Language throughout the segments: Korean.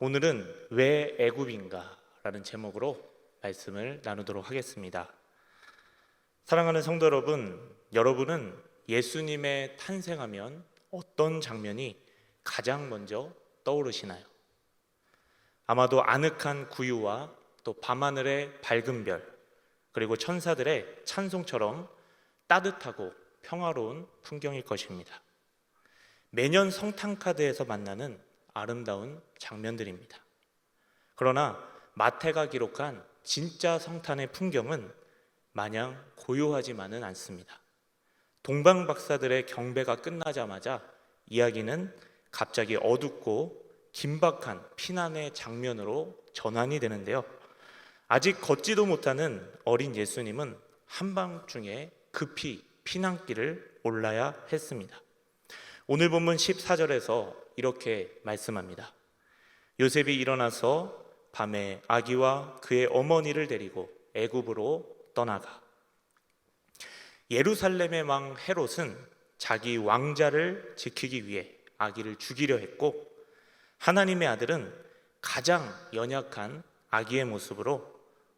오늘은 왜 애굽인가? 라는 제목으로 말씀을 나누도록 하겠습니다. 사랑하는 성도 여러분, 여러분은 예수님의 탄생하면 어떤 장면이 가장 먼저 떠오르시나요? 아마도 아늑한 구유와 또 밤하늘의 밝은 별, 그리고 천사들의 찬송처럼 따뜻하고 평화로운 풍경일 것입니다. 매년 성탄카드에서 만나는 아름다운 장면들입니다. 그러나 마태가 기록한 진짜 성탄의 풍경은 마냥 고요하지만은 않습니다. 동방박사들의 경배가 끝나자마자 이야기는 갑자기 어둡고 긴박한 피난의 장면으로 전환이 되는데요. 아직 걷지도 못하는 어린 예수님은 한밤중에 급히 피난길을 올라야 했습니다. 오늘 본문 14절에서 이렇게 말씀합니다. 요셉이 일어나서 밤에 아기와 그의 어머니를 데리고 애굽으로 떠나가. 예루살렘의 왕 헤롯은 자기 왕자를 지키기 위해 아기를 죽이려 했고, 하나님의 아들은 가장 연약한 아기의 모습으로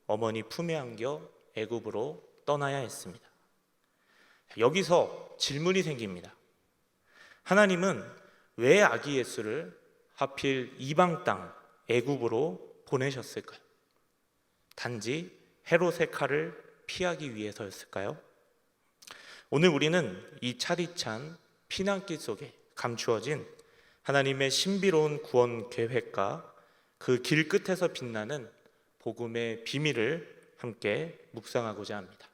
어머니 품에 안겨 애굽으로 떠나야 했습니다. 여기서 질문이 생깁니다. 하나님은 왜 아기 예수를 하필 이방 땅 애굽으로 보내셨을까요? 단지 헤롯의 칼을 피하기 위해서였을까요? 오늘 우리는 이 차디찬 피난길 속에 감추어진 하나님의 신비로운 구원 계획과 그 길 끝에서 빛나는 복음의 비밀을 함께 묵상하고자 합니다.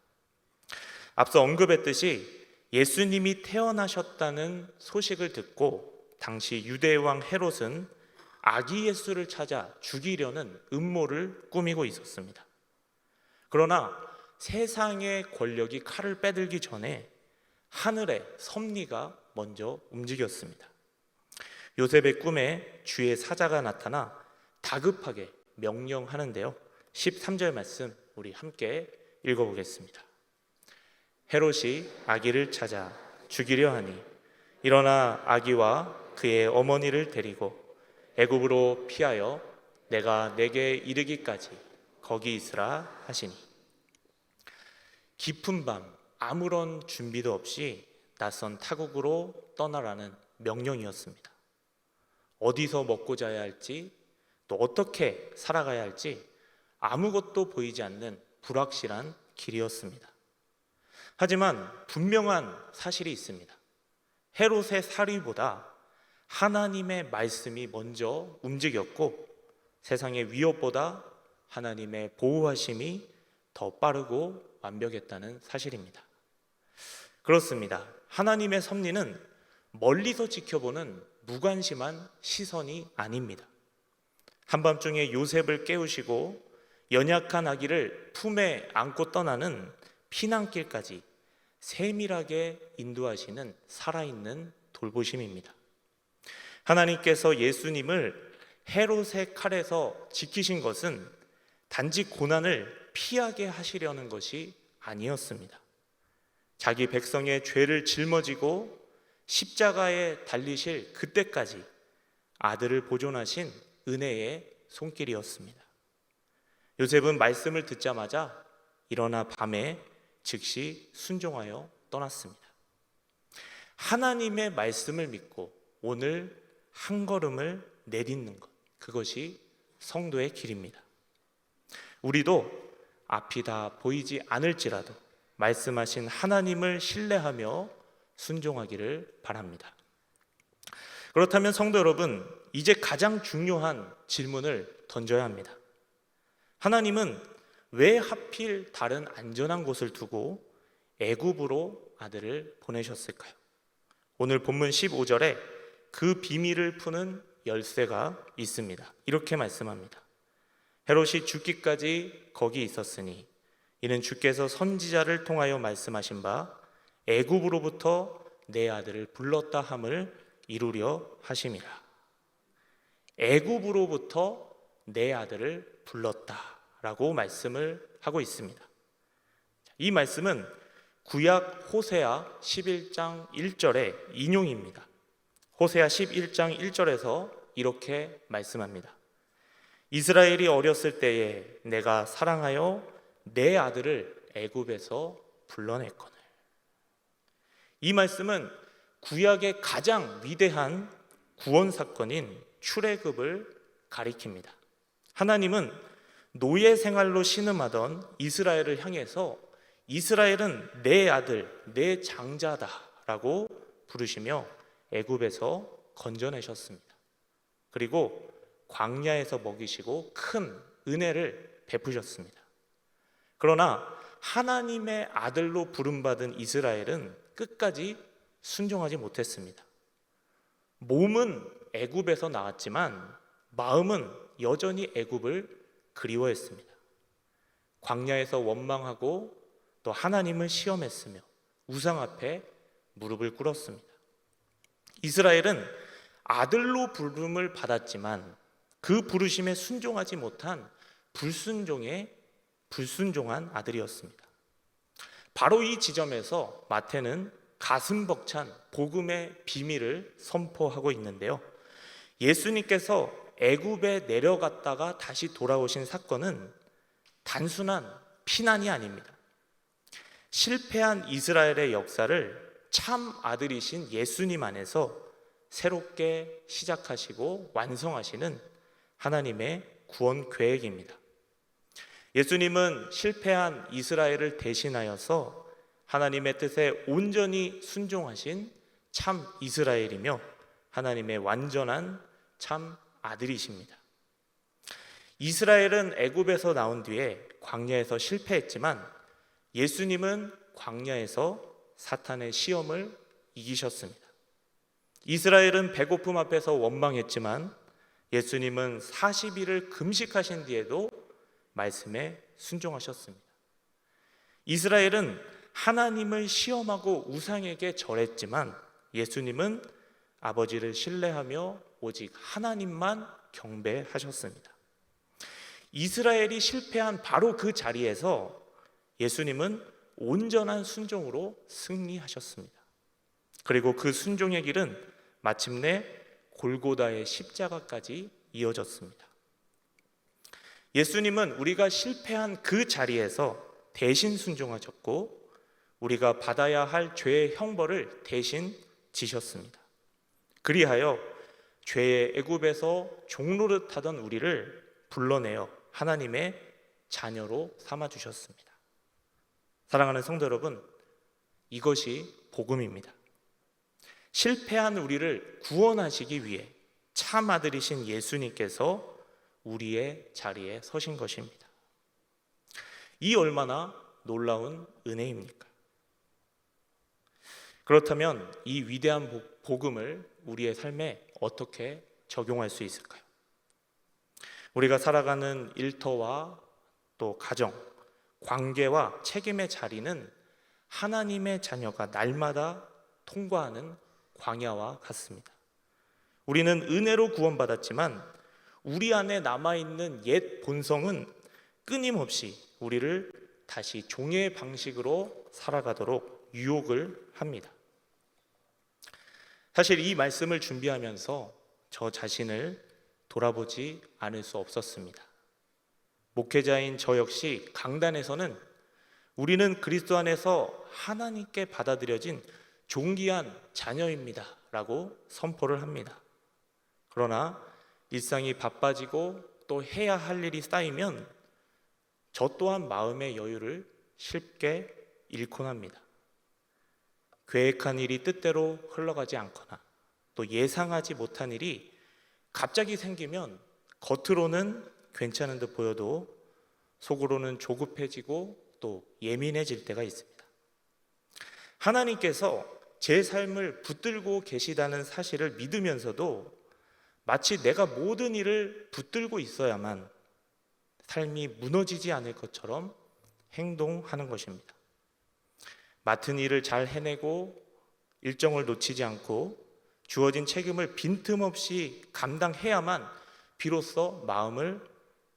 앞서 언급했듯이 예수님이 태어나셨다는 소식을 듣고 당시 유대 왕 헤롯은 아기 예수를 찾아 죽이려는 음모를 꾸미고 있었습니다. 그러나 세상의 권력이 칼을 빼들기 전에 하늘의 섭리가 먼저 움직였습니다. 요셉의 꿈에 주의 사자가 나타나 다급하게 명령하는데요. 13절 말씀 우리 함께 읽어보겠습니다. 헤롯이 아기를 찾아 죽이려 하니 일어나 아기와 그의 어머니를 데리고 애굽으로 피하여 내가 내게 이르기까지 거기 있으라 하시니. 깊은 밤 아무런 준비도 없이 낯선 타국으로 떠나라는 명령이었습니다. 어디서 먹고 자야 할지, 또 어떻게 살아가야 할지 아무것도 보이지 않는 불확실한 길이었습니다. 하지만 분명한 사실이 있습니다. 헤롯의 사리보다 하나님의 말씀이 먼저 움직였고, 세상의 위협보다 하나님의 보호하심이 더 빠르고 완벽했다는 사실입니다. 그렇습니다. 하나님의 섭리는 멀리서 지켜보는 무관심한 시선이 아닙니다. 한밤중에 요셉을 깨우시고 연약한 아기를 품에 안고 떠나는 피난길까지 세밀하게 인도하시는 살아있는 돌보심입니다. 하나님께서 예수님을 헤롯의 칼에서 지키신 것은 단지 고난을 피하게 하시려는 것이 아니었습니다. 자기 백성의 죄를 짊어지고 십자가에 달리실 그때까지 아들을 보존하신 은혜의 손길이었습니다. 요셉은 말씀을 듣자마자 일어나 밤에 즉시 순종하여 떠났습니다. 하나님의 말씀을 믿고 오늘 한 걸음을 내딛는 것, 그것이 성도의 길입니다. 우리도 앞이 다 보이지 않을지라도 말씀하신 하나님을 신뢰하며 순종하기를 바랍니다. 그렇다면 성도 여러분, 이제 가장 중요한 질문을 던져야 합니다. 하나님은 왜 하필 다른 안전한 곳을 두고 애굽으로 아들을 보내셨을까요? 오늘 본문 15절에 그 비밀을 푸는 열쇠가 있습니다. 이렇게 말씀합니다. 헤롯이 죽기까지 거기 있었으니 이는 주께서 선지자를 통하여 말씀하신 바 애굽으로부터 내 아들을 불렀다 함을 이루려 하심이라. 애굽으로부터 내 아들을 불렀다라고 말씀을 하고 있습니다. 이 말씀은 구약 호세아 11장 1절의 인용입니다. 호세아 11장 1절에서 이렇게 말씀합니다. 이스라엘이 어렸을 때에 내가 사랑하여 내 아들을 애굽에서 불러냈거늘. 이 말씀은 구약의 가장 위대한 구원 사건인 출애굽을 가리킵니다. 하나님은 노예 생활로 신음하던 이스라엘을 향해서 이스라엘은 내 아들, 내 장자다라고 부르시며 애굽에서 건져내셨습니다. 그리고 광야에서 먹이시고 큰 은혜를 베푸셨습니다. 그러나 하나님의 아들로 부름받은 이스라엘은 끝까지 순종하지 못했습니다. 몸은 애굽에서 나왔지만 마음은 여전히 애굽을 그리워했습니다. 광야에서 원망하고 또 하나님을 시험했으며 우상 앞에 무릎을 꿇었습니다. 이스라엘은 아들로 부름을 받았지만 그 부르심에 순종하지 못한 불순종한 아들이었습니다. 바로 이 지점에서 마태는 가슴 벅찬 복음의 비밀을 선포하고 있는데요. 예수님께서 애굽에 내려갔다가 다시 돌아오신 사건은 단순한 피난이 아닙니다. 실패한 이스라엘의 역사를 참 아들이신 예수님 안에서 새롭게 시작하시고 완성하시는 하나님의 구원 계획입니다. 예수님은 실패한 이스라엘을 대신하여서 하나님의 뜻에 온전히 순종하신 참 이스라엘이며 하나님의 완전한 참 아들이십니다. 이스라엘은 애굽에서 나온 뒤에 광야에서 실패했지만 예수님은 광야에서 사탄의 시험을 이기셨습니다. 이스라엘은 배고픔 앞에서 원망했지만 예수님은 40일을 금식하신 뒤에도 말씀에 순종하셨습니다. 이스라엘은 하나님을 시험하고 우상에게 절했지만 예수님은 아버지를 신뢰하며 오직 하나님만 경배하셨습니다. 이스라엘이 실패한 바로 그 자리에서 예수님은 온전한 순종으로 승리하셨습니다. 그리고 그 순종의 길은 마침내 골고다의 십자가까지 이어졌습니다. 예수님은 우리가 실패한 그 자리에서 대신 순종하셨고 우리가 받아야 할 죄의 형벌을 대신 지셨습니다. 그리하여 죄의 애굽에서 종노릇하던 우리를 불러내어 하나님의 자녀로 삼아주셨습니다. 사랑하는 성도 여러분, 이것이 복음입니다. 실패한 우리를 구원하시기 위해 참 아들이신 예수님께서 우리의 자리에 서신 것입니다. 이 얼마나 놀라운 은혜입니까? 그렇다면 이 위대한 복음을 우리의 삶에 어떻게 적용할 수 있을까요? 우리가 살아가는 일터와 또 가정, 관계와 책임의 자리는 하나님의 자녀가 날마다 통과하는 광야와 같습니다. 우리는 은혜로 구원받았지만 우리 안에 남아있는 옛 본성은 끊임없이 우리를 다시 종의 방식으로 살아가도록 유혹을 합니다. 사실 이 말씀을 준비하면서 저 자신을 돌아보지 않을 수 없었습니다. 목회자인 저 역시 강단에서는 우리는 그리스도 안에서 하나님께 받아들여진 존귀한 자녀입니다 라고 선포를 합니다. 그러나 일상이 바빠지고 또 해야 할 일이 쌓이면 저 또한 마음의 여유를 쉽게 잃곤 합니다. 계획한 일이 뜻대로 흘러가지 않거나 또 예상하지 못한 일이 갑자기 생기면 겉으로는 괜찮은 듯 보여도 속으로는 조급해지고 또 예민해질 때가 있습니다. 하나님께서 제 삶을 붙들고 계시다는 사실을 믿으면서도 마치 내가 모든 일을 붙들고 있어야만 삶이 무너지지 않을 것처럼 행동하는 것입니다. 맡은 일을 잘 해내고 일정을 놓치지 않고 주어진 책임을 빈틈없이 감당해야만 비로소 마음을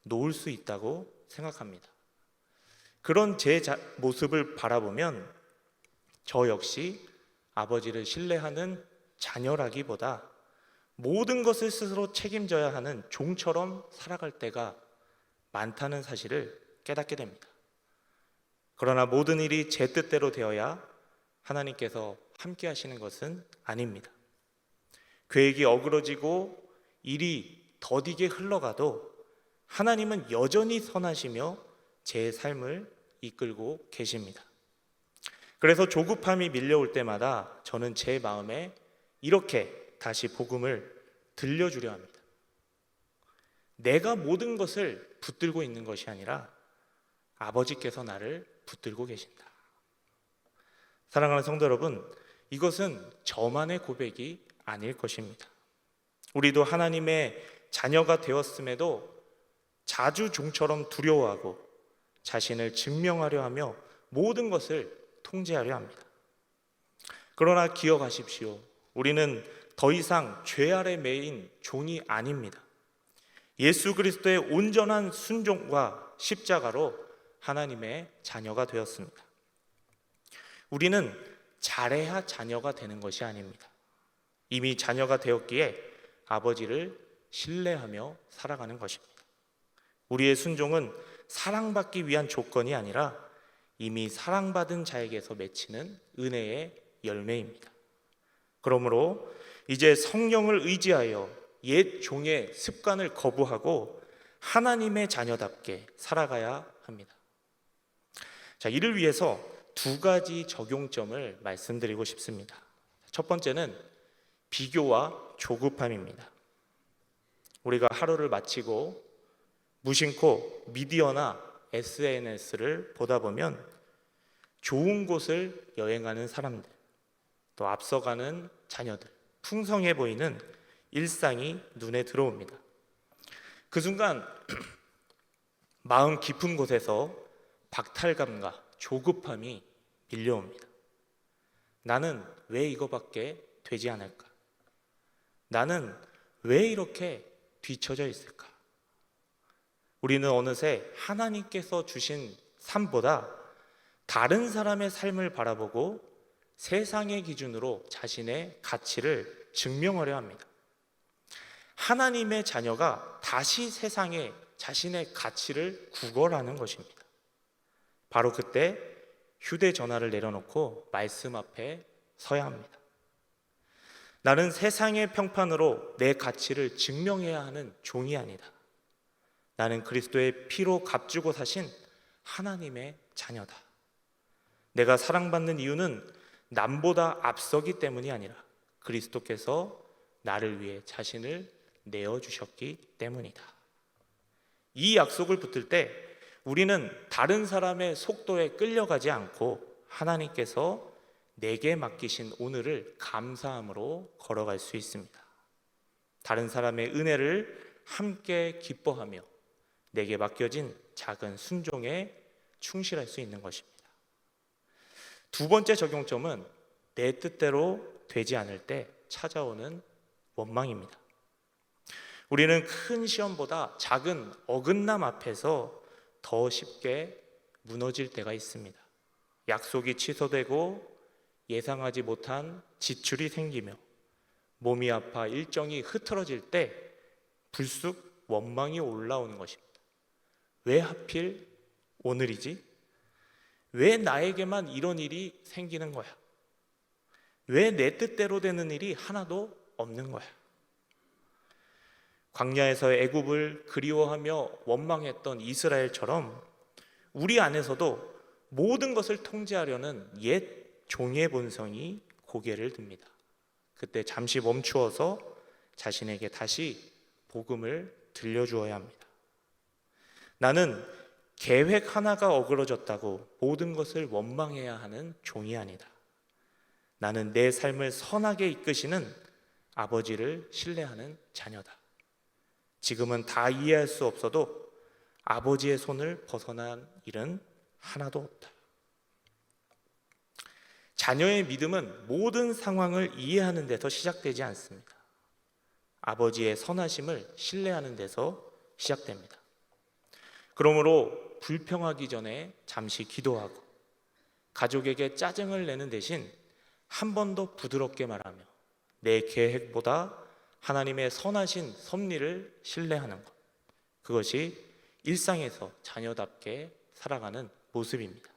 놓을 수 있다고 생각합니다. 그런 제 모습을 바라보면 저 역시 아버지를 신뢰하는 자녀라기보다 모든 것을 스스로 책임져야 하는 종처럼 살아갈 때가 많다는 사실을 깨닫게 됩니다. 그러나 모든 일이 제 뜻대로 되어야 하나님께서 함께 하시는 것은 아닙니다. 계획이 어그러지고 일이 더디게 흘러가도 하나님은 여전히 선하시며 제 삶을 이끌고 계십니다. 그래서 조급함이 밀려올 때마다 저는 제 마음에 이렇게 다시 복음을 들려주려 합니다. 내가 모든 것을 붙들고 있는 것이 아니라 아버지께서 나를 붙들고 계신다. 사랑하는 성도 여러분, 이것은 저만의 고백이 아닐 것입니다. 우리도 하나님의 자녀가 되었음에도 자주 종처럼 두려워하고 자신을 증명하려 하며 모든 것을 통제하려 합니다. 그러나 기억하십시오. 우리는 더 이상 죄 아래 매인 종이 아닙니다. 예수 그리스도의 온전한 순종과 십자가로 하나님의 자녀가 되었습니다. 우리는 잘해야 자녀가 되는 것이 아닙니다. 이미 자녀가 되었기에 아버지를 신뢰하며 살아가는 것입니다. 우리의 순종은 사랑받기 위한 조건이 아니라 이미 사랑받은 자에게서 맺히는 은혜의 열매입니다. 그러므로 이제 성령을 의지하여 옛 종의 습관을 거부하고 하나님의 자녀답게 살아가야 합니다. 자, 이를 위해서 두 가지 적용점을 말씀드리고 싶습니다. 첫 번째는 비교와 조급함입니다. 우리가 하루를 마치고 무심코 미디어나 SNS를 보다 보면 좋은 곳을 여행하는 사람들, 또 앞서가는 자녀들, 풍성해 보이는 일상이 눈에 들어옵니다. 그 순간 마음 깊은 곳에서 박탈감과 조급함이 밀려옵니다. 나는 왜 이거밖에 되지 않을까? 나는 왜 이렇게 뒤처져 있을까? 우리는 어느새 하나님께서 주신 삶보다 다른 사람의 삶을 바라보고 세상의 기준으로 자신의 가치를 증명하려 합니다. 하나님의 자녀가 다시 세상에 자신의 가치를 구걸하는 것입니다. 바로 그때 휴대전화를 내려놓고 말씀 앞에 서야 합니다. 나는 세상의 평판으로 내 가치를 증명해야 하는 종이 아니다. 나는 그리스도의 피로 값주고 사신 하나님의 자녀다. 내가 사랑받는 이유는 남보다 앞서기 때문이 아니라 그리스도께서 나를 위해 자신을 내어주셨기 때문이다. 이 약속을 붙들 때 우리는 다른 사람의 속도에 끌려가지 않고 하나님께서 내게 맡기신 오늘을 감사함으로 걸어갈 수 있습니다. 다른 사람의 은혜를 함께 기뻐하며 내게 맡겨진 작은 순종에 충실할 수 있는 것입니다. 두 번째 적용점은 내 뜻대로 되지 않을 때 찾아오는 원망입니다. 우리는 큰 시험보다 작은 어긋남 앞에서 더 쉽게 무너질 때가 있습니다. 약속이 취소되고 예상하지 못한 지출이 생기며 몸이 아파 일정이 흐트러질 때 불쑥 원망이 올라오는 것입니다. 왜 하필 오늘이지? 왜 나에게만 이런 일이 생기는 거야? 왜 내 뜻대로 되는 일이 하나도 없는 거야? 광야에서 애굽을 그리워하며 원망했던 이스라엘처럼 우리 안에서도 모든 것을 통제하려는 옛 종의 본성이 고개를 듭니다. 그때 잠시 멈추어서 자신에게 다시 복음을 들려주어야 합니다. 나는 계획 하나가 어그러졌다고 모든 것을 원망해야 하는 종이 아니다. 나는 내 삶을 선하게 이끄시는 아버지를 신뢰하는 자녀다. 지금은 다 이해할 수 없어도 아버지의 손을 벗어난 일은 하나도 없다. 자녀의 믿음은 모든 상황을 이해하는 데서 시작되지 않습니다. 아버지의 선하심을 신뢰하는 데서 시작됩니다. 그러므로 불평하기 전에 잠시 기도하고 가족에게 짜증을 내는 대신 한 번 더 부드럽게 말하며 내 계획보다 하나님의 선하신 섭리를 신뢰하는 것, 그것이 일상에서 자녀답게 살아가는 모습입니다.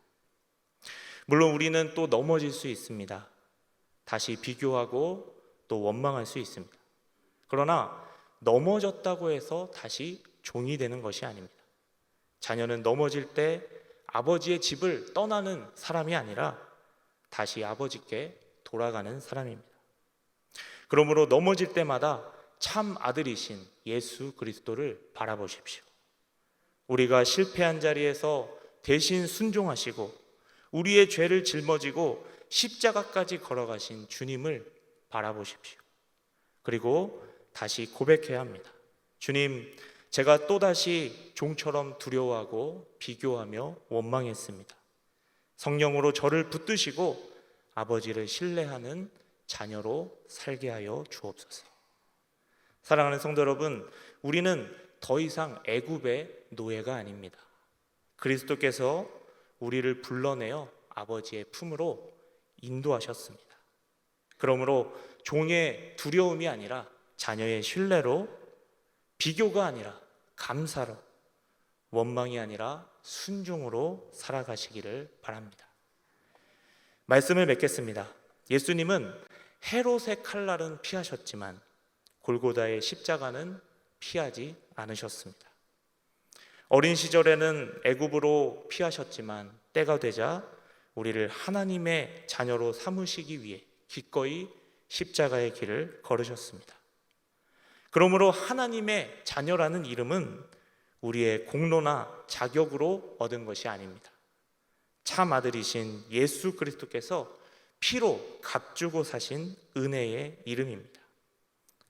물론 우리는 또 넘어질 수 있습니다. 다시 비교하고 또 원망할 수 있습니다. 그러나 넘어졌다고 해서 다시 종이 되는 것이 아닙니다. 자녀는 넘어질 때 아버지의 집을 떠나는 사람이 아니라 다시 아버지께 돌아가는 사람입니다. 그러므로 넘어질 때마다 참 아들이신 예수 그리스도를 바라보십시오. 우리가 실패한 자리에서 대신 순종하시고 우리의 죄를 짊어지고 십자가까지 걸어가신 주님을 바라보십시오. 그리고 다시 고백해야 합니다. 주님, 제가 또다시 종처럼 두려워하고 비교하며 원망했습니다. 성령으로 저를 붙드시고 아버지를 신뢰하는 자녀로 살게 하여 주옵소서. 사랑하는 성도 여러분, 우리는 더 이상 애굽의 노예가 아닙니다. 그리스도께서 우리를 불러내어 아버지의 품으로 인도하셨습니다. 그러므로 종의 두려움이 아니라 자녀의 신뢰로, 비교가 아니라 감사로, 원망이 아니라 순종으로 살아가시기를 바랍니다. 말씀을 맺겠습니다. 예수님은 헤롯의 칼날은 피하셨지만 골고다의 십자가는 피하지 않으셨습니다. 어린 시절에는 애굽으로 피하셨지만 때가 되자 우리를 하나님의 자녀로 삼으시기 위해 기꺼이 십자가의 길을 걸으셨습니다. 그러므로 하나님의 자녀라는 이름은 우리의 공로나 자격으로 얻은 것이 아닙니다. 참 아들이신 예수 그리스도께서 피로 값주고 사신 은혜의 이름입니다.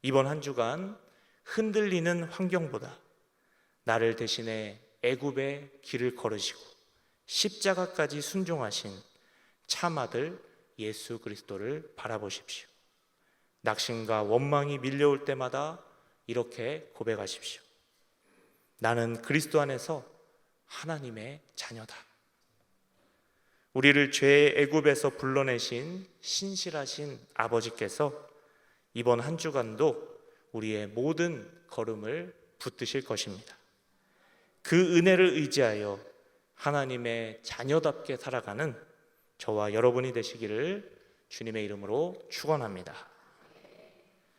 이번 한 주간 흔들리는 환경보다 나를 대신해 애굽의 길을 걸으시고 십자가까지 순종하신 참 아들 예수 그리스도를 바라보십시오. 낙심과 원망이 밀려올 때마다 이렇게 고백하십시오. 나는 그리스도 안에서 하나님의 자녀다. 우리를 죄의 애굽에서 불러내신 신실하신 아버지께서 이번 한 주간도 우리의 모든 걸음을 붙드실 것입니다. 그 은혜를 의지하여 하나님의 자녀답게 살아가는 저와 여러분이 되시기를 주님의 이름으로 축원합니다.